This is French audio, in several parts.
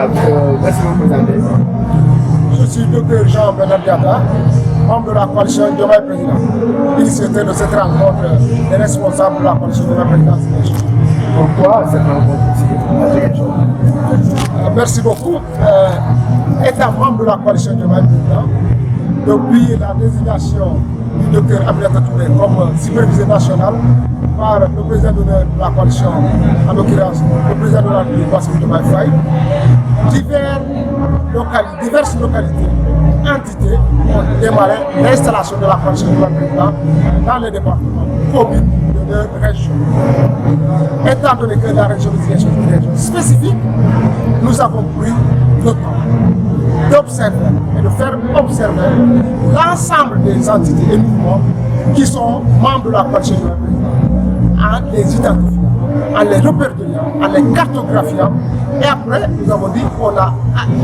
Voilà, merci de vous présenter. Je suis Dr Jean-Bernard Diatta, membre de la coalition Diomaye Président, initiateur de cette rencontre des responsables de la coalition Diomaye Président. Pourquoi cette rencontre? Merci beaucoup. Étant membre de la coalition Diomaye Président, depuis la désignation du Dr Aminata Touré comme superviseur national par le président de la coalition, en l'occurrence le président de la République, Bassirou Diomaye Faye, diverses localités, entités ont démarré l'installation de la coalition Diomaye Président dans les départements, communes de leur région. Étant donné que la région de Ziguinchor est une région spécifique, nous avons pris le temps d'observer et de faire observer l'ensemble des entités et mouvements qui sont membres de la coalition Diomaye Président, en les identifiant, en les repérant, en les cartographiant. Et après, nous avons dit qu'on a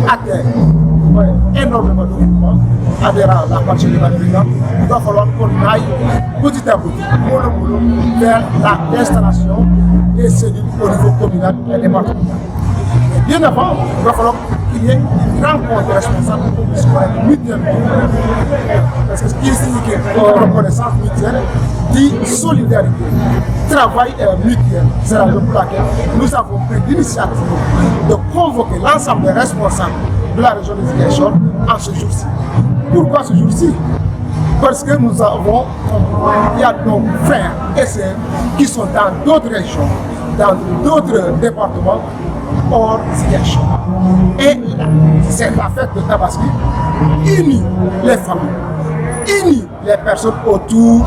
atteint énormément de mouvements adhérents à la coalition Diomaye Président. Il va falloir qu'on aille petit à petit vers l'installation des cellules au niveau communal et départemental. Bien avant, il va falloir qu'il y ait une rencontre responsable pour qu'on puisse connaître mutuellement. Parce que ce qui signifie reconnaissance mutuelle dit solidarité, travail mutuel. C'est la raison pour laquelle nous avons pris l'initiative de convoquer l'ensemble des responsables de la région de Ziguinchor en ce jour-ci. Pourquoi ce jour-ci? Parce que nous avons, il y a nos frères et sœurs qui sont dans d'autres régions, dans d'autres départements, hors Ziguinchor. Et c'est la fête de Tabaski unit les familles, unit les personnes autour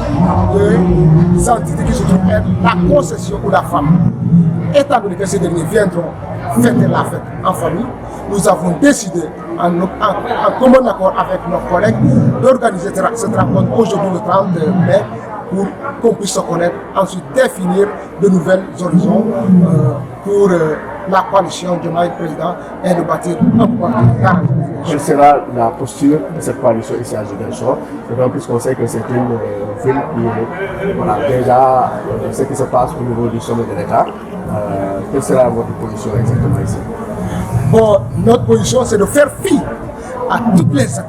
des entités qui se trouvent être la concession ou la famille. Étant donné que ces derniers viendront fêter la fête en famille, nous avons décidé, en commun accord avec nos collègues, d'organiser cette rencontre aujourd'hui le 30 mai pour qu'on puisse se connaître, ensuite définir de nouvelles horizons pour la coalition Diomaye Président et de bâtir un parti. Quelle sera la posture de cette coalition ici à Ziguinchor? D'autant plus qu'on sait que c'est une ville qui voilà, déjà ce qui se passe au niveau du sommet de l'État. Quelle sera votre position exactement ici? Bon, notre position, c'est de faire fi à toutes les attaques,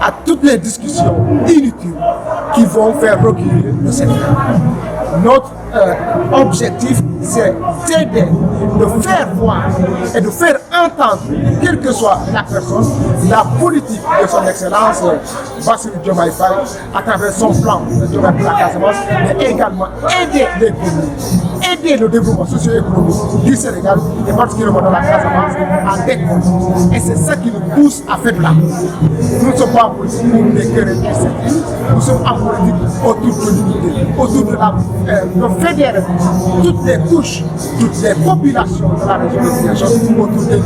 à toutes les discussions inutiles qui vont faire reculer le Sénégal. Notre objectif, c'est d'aider, de faire voir et de faire entendre, quelle que soit la personne, la politique de son excellence Bassirou Diomaye Faye à travers son plan Diomaye pour la Casamance, mais également aider les communes, aider le développement socio-économique du Sénégal et particulièrement dans la Casamance à décoller. Et c'est ça qui nous pousse à faire de la politique. Nous ne sommes pas en politique pour des querelles esthétiques, nous sommes en politique autour de l'unité, autour de fédérer toutes les couches, toutes les populations de la région de Ziguinchor autour des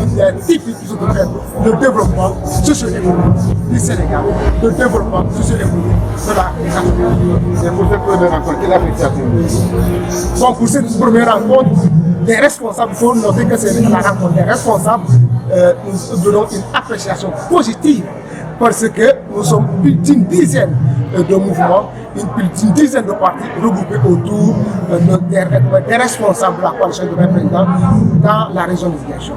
typiques qui sont de faire le développement socio-économique du Sénégal, le développement socio-économique de la Casamance. Et pour cette première rencontre, quelle appréciation? Donc pour cette première rencontre, les responsables, il faut noter que c'est la rencontre des responsables, nous donnons une appréciation positive parce que nous sommes plus d'une dizaine de mouvements, une dizaine de partis regroupés autour des responsables de la coalition Diomaye Président dans la région de Ziguinchor.